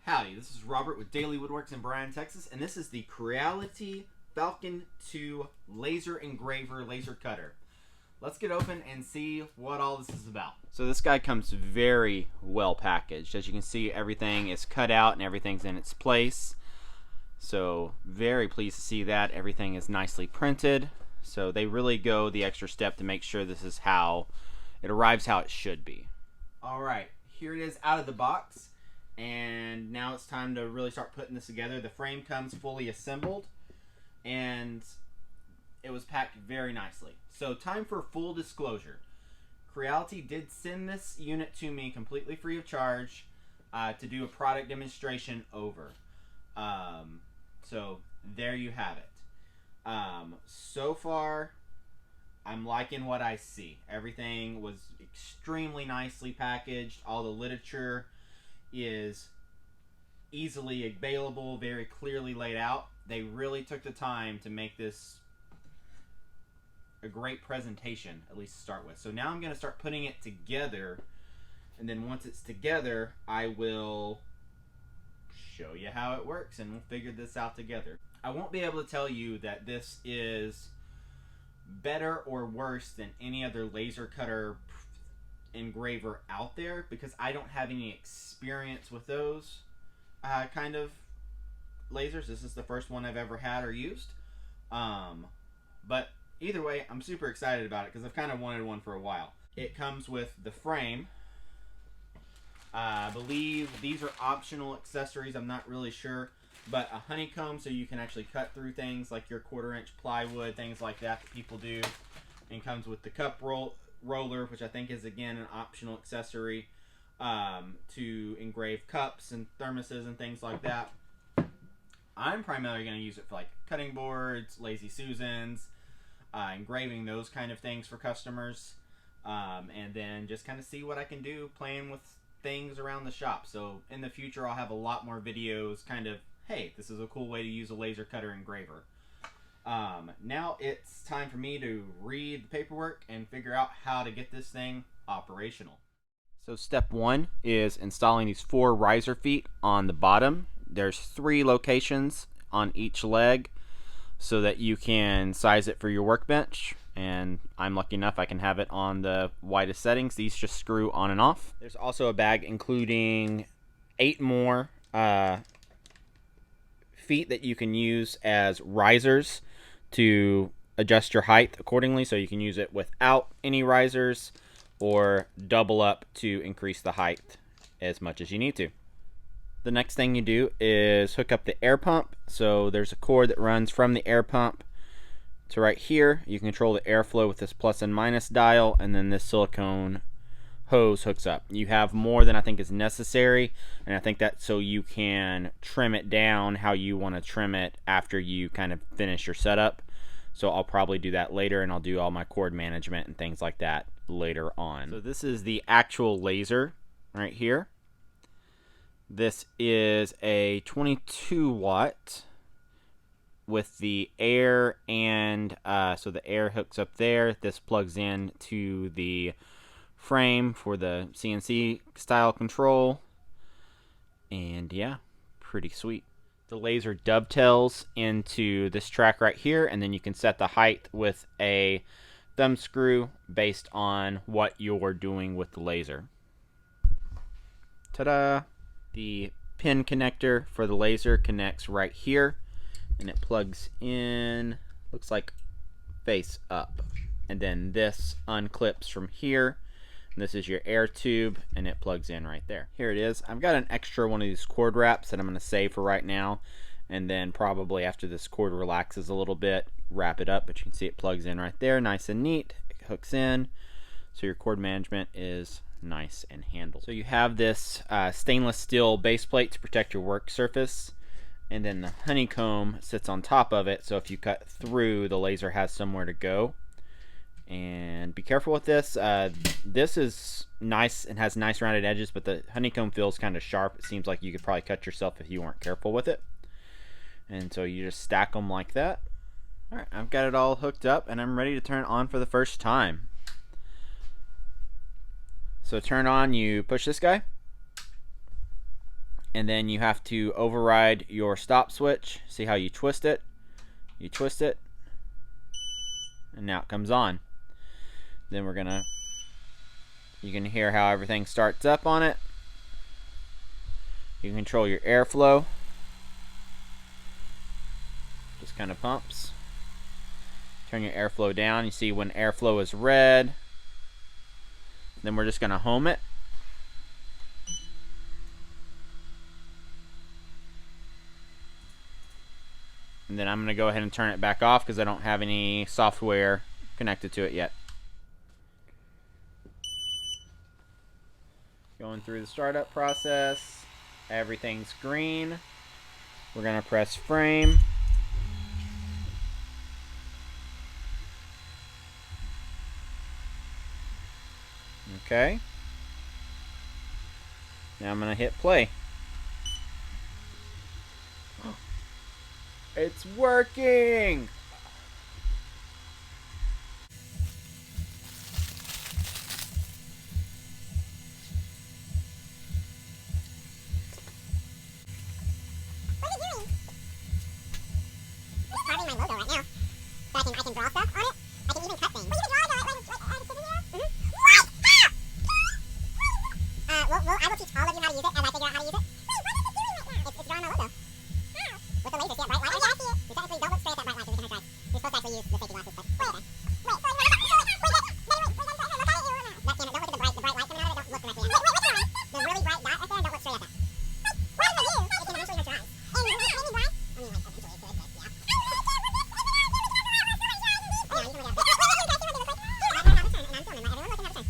Howdy, this is Robert with Daily Woodworks in Bryan, Texas, and this is the Creality Falcon 2 laser engraver laser cutter. Let's get open and see what all this is about. So this guy comes very well packaged. As you can see, everything is cut out and everything's in its place. So very pleased to see that. Everything is nicely printed. So they really go the extra step to make sure this is how it arrives how it should be. Alright, here it is out of the box. And now it's time to really start putting this together. The frame comes fully assembled and it was packed very nicely. So time for full disclosure. Creality did send this unit to me completely free of charge to do a product demonstration over. So there you have it. So far, I'm liking what I see. Everything was extremely nicely packaged. All the literature is easily available, very clearly laid out. They really took the time to make this a great presentation, at least to start with. So now I'm going to start putting it together, and then once it's together, I will show you how it works, and we'll figure this out together. I won't be able to tell you that this is better or worse than any other laser cutter engraver out there because I don't have any experience with those kind of lasers. This is the first one I've ever had or used, but either way, I'm super excited about it because I've kind of wanted one for a while. It comes with the frame. I believe these are optional accessories. I'm not really sure, but a honeycomb so you can actually cut through things like your 1/4-inch plywood, things like that people do, and comes with the cup roller, which I think is again an optional accessory to engrave cups and thermoses and things like that. I'm primarily going to use it for like cutting boards, Lazy Susans, engraving those kind of things for customers, and then just kind of see what I can do playing with things around the shop. So in the future I'll have a lot more videos kind of, hey, this is a cool way to use a laser cutter engraver. Now it's time for me to read the paperwork and figure out how to get this thing operational. So step one is installing these 4 riser feet on the bottom. There's 3 locations on each leg so that you can size it for your workbench, and I'm lucky enough I can have it on the widest settings. These just screw on and off. There's also a bag including 8 more feet that you can use as risers to adjust your height accordingly, so you can use it without any risers or double up to increase the height as much as you need to. The next thing you do is hook up the air pump. So there's a cord that runs from the air pump to right here. You can control the airflow with this plus and minus dial, and then this silicone hose hooks up. You have more than I think is necessary, and I think that's so you can trim it down how you want to trim it after you kind of finish your setup. So I'll probably do that later, and I'll do all my cord management and things like that later on. So this is the actual laser right here. This is a 22 watt with the air, and so the air hooks up there. This plugs in to the frame for the CNC style control, and yeah, pretty sweet. The laser dovetails into this track right here, and then you can set the height with a thumb screw based on what you're doing with the laser. Ta-da! The pin connector for the laser connects right here, and it plugs in, looks like face up, and then this unclips from here. This is your air tube, and it plugs in right there. Here it is. I've got an extra one of these cord wraps that I'm going to save for right now, and then probably after this cord relaxes a little bit, wrap it up. But you can see it plugs in right there, nice and neat. It hooks in, so your cord management is nice and handled. So you have this stainless steel base plate to protect your work surface, and then the honeycomb sits on top of it, so if you cut through, the laser has somewhere to go. And be careful with this. This is nice and has nice rounded edges, but the honeycomb feels kind of sharp. It seems like you could probably cut yourself if you weren't careful with it. And so you just stack them like that. Alright, I've got it all hooked up, and I'm ready to turn it on for the first time. So turn on, you push this guy, and then you have to override your stop switch. See how you twist it? You twist it, and now it comes on. Then you can hear how everything starts up on it. You can control your airflow. Just kind of pumps. Turn your airflow down. You see when airflow is red. Then we're just going to home it. And then I'm going to go ahead and turn it back off because I don't have any software connected to it yet. Going through the startup process. Everything's green. We're going to press frame. Okay. Now I'm going to hit play. It's working! What are you doing? It's carving my logo right now. So I can draw stuff on it. I can even cut things. Well, you can draw like add a video? What? Well, I will teach all of you how to use it as I figure out how to use it. Wait, what is it doing right now? It's drawing my logo. How? With the laser, see that bright light? Oh, yeah, I see it. You technically don't look straight at that bright light because it's going to try. You're supposed to actually use the safety glasses, but okay. Wait, so look at it. That camera, don't look at the bright light coming out of it. Don't look directly at it. Wait, which one? The really bright dot right there, don't look straight at that. What does it do? It can eventually hurt your eyes. And will it make me blind? I mean, like, eventually it could, but yeah. Yeah, you can look at it. I don't know how to turn, and I'm filming. Let everyone look at how to turn.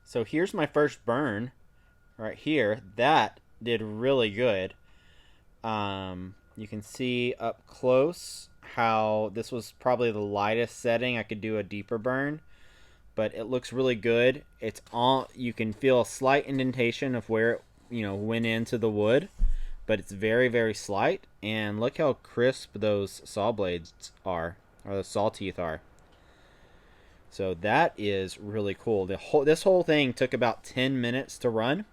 So here's my first burn right here. That did really good. You can see up close how this was probably the lightest setting. I could do a deeper burn, but it looks really good. It's all, you can feel a slight indentation of where it, went into the wood, but it's very, very slight. And look how crisp those saw blades are, or the saw teeth are. So that is really cool. This whole thing took about 10 minutes to run.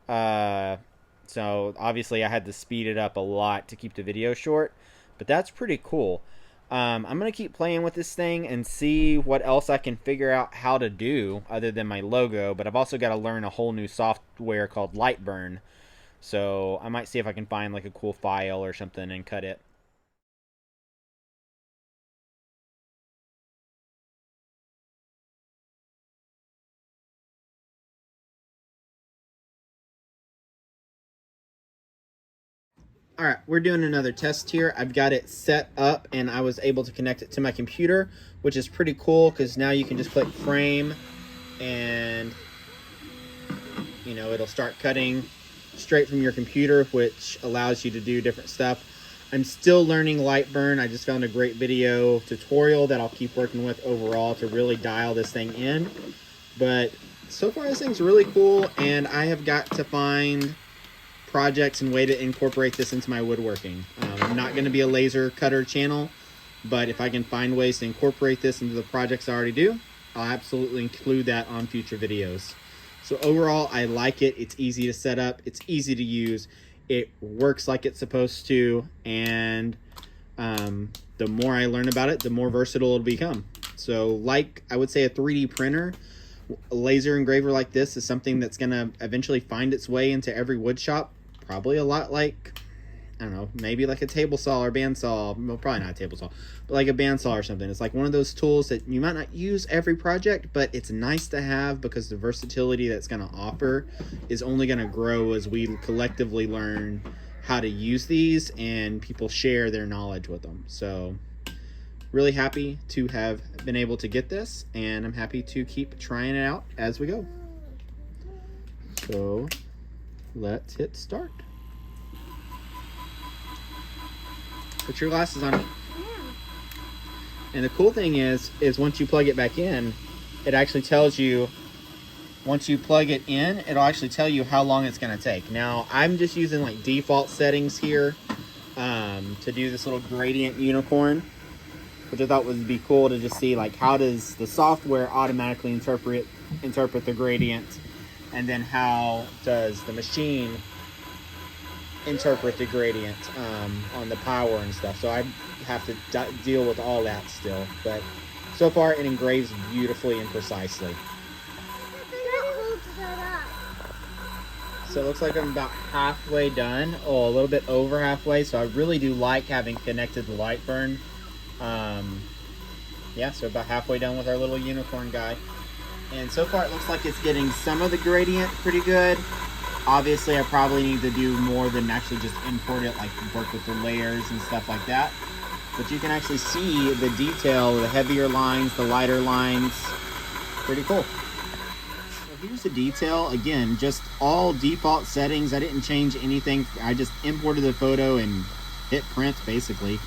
So obviously I had to speed it up a lot to keep the video short, but that's pretty cool. I'm going to keep playing with this thing and see what else I can figure out how to do other than my logo, but I've also got to learn a whole new software called Lightburn. So I might see if I can find like a cool file or something and cut it. Alright, we're doing another test here. I've got it set up and I was able to connect it to my computer, which is pretty cool because now you can just click frame and it'll start cutting straight from your computer, which allows you to do different stuff. I'm still learning Lightburn. I just found a great video tutorial that I'll keep working with overall to really dial this thing in. But so far this thing's really cool, and I have got to find projects and way to incorporate this into my woodworking. I'm not going to be a laser cutter channel, but if I can find ways to incorporate this into the projects I already do, I'll absolutely include that on future videos. So overall, I like it. It's easy to set up. It's easy to use. It works like it's supposed to, and the more I learn about it, the more versatile it'll become. So like I would say a 3D printer, a laser engraver like this is something that's going to eventually find its way into every wood shop. Probably a lot like, I don't know, maybe like a table saw or bandsaw. Well, probably not a table saw, but like a bandsaw or something. It's like one of those tools that you might not use every project, but it's nice to have because the versatility that's going to offer is only going to grow as we collectively learn how to use these and people share their knowledge with them. So really happy to have been able to get this, and I'm happy to keep trying it out as we go. So let's hit start. Put your glasses on. And the cool thing is once you plug it back in, it actually tells you once you plug it in, it'll actually tell you how long it's going to take. Now, I'm just using like default settings here to do this little gradient unicorn, which I thought would be cool to just see like how does the software automatically interpret the gradient, and then how does the machine interpret the gradient on the power and stuff. So I have to deal with all that still, but so far it engraves beautifully and precisely. So it looks like I'm about halfway done, a little bit over halfway, so I really do like having connected the light burn. Yeah, so about halfway done with our little unicorn guy. And so far it looks like it's getting some of the gradient pretty good. Obviously I probably need to do more than actually just import it, like work with the layers and stuff like that. But you can actually see the detail, the heavier lines, the lighter lines. Pretty cool. So here's the detail. Again, just all default settings. I didn't change anything. I just imported the photo and hit print basically.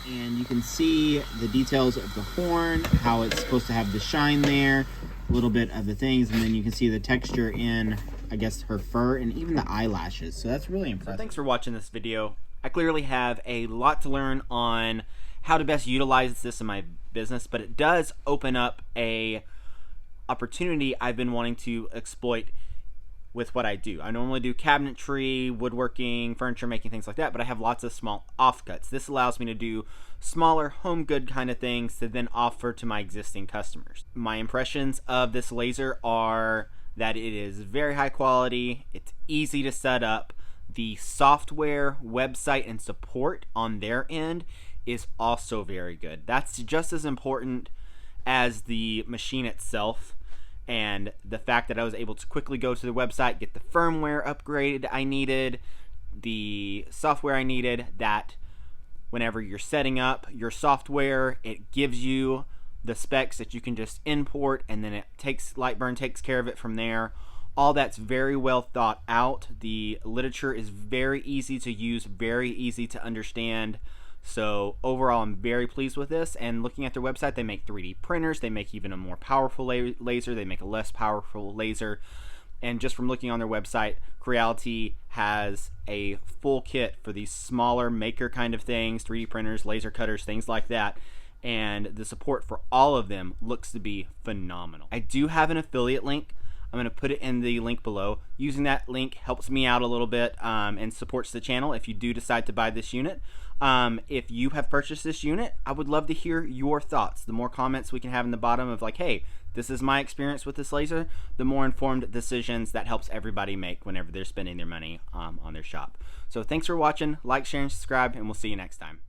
And you can see the details of the horn, how it's supposed to have the shine there, a little bit of the things, and then you can see the texture in, I guess, her fur and even the eyelashes. So that's really impressive. So thanks for watching this video. I clearly have a lot to learn on how to best utilize this in my business, but it does open up a opportunity I've been wanting to exploit with what I do. I normally do cabinetry, woodworking, furniture making, things like that, but I have lots of small offcuts. This allows me to do smaller home good kind of things to then offer to my existing customers. My impressions of this laser are that it is very high quality, it's easy to set up, the software, website, and support on their end is also very good. That's just as important as the machine itself. And the fact that I was able to quickly go to the website, get the firmware upgrade I needed, the software I needed, that whenever you're setting up your software, it gives you the specs that you can just import, and then Lightburn takes care of it from there. All that's very well thought out. The literature is very easy to use, very easy to understand. So overall, I'm very pleased with this. And looking at their website, they make 3D printers. They make even a more powerful laser. They make a less powerful laser. And just from looking on their website, Creality has a full kit for these smaller maker kind of things, 3D printers, laser cutters, things like that. And the support for all of them looks to be phenomenal. I do have an affiliate link. I'm going to put it in the link below. Using that link helps me out a little bit and supports the channel if you do decide to buy this unit. If you have purchased this unit, I would love to hear your thoughts. The more comments we can have in the bottom of like, hey, this is my experience with this laser, the more informed decisions that helps everybody make whenever they're spending their money on their shop. So thanks for watching. Like, share, and subscribe, and we'll see you next time.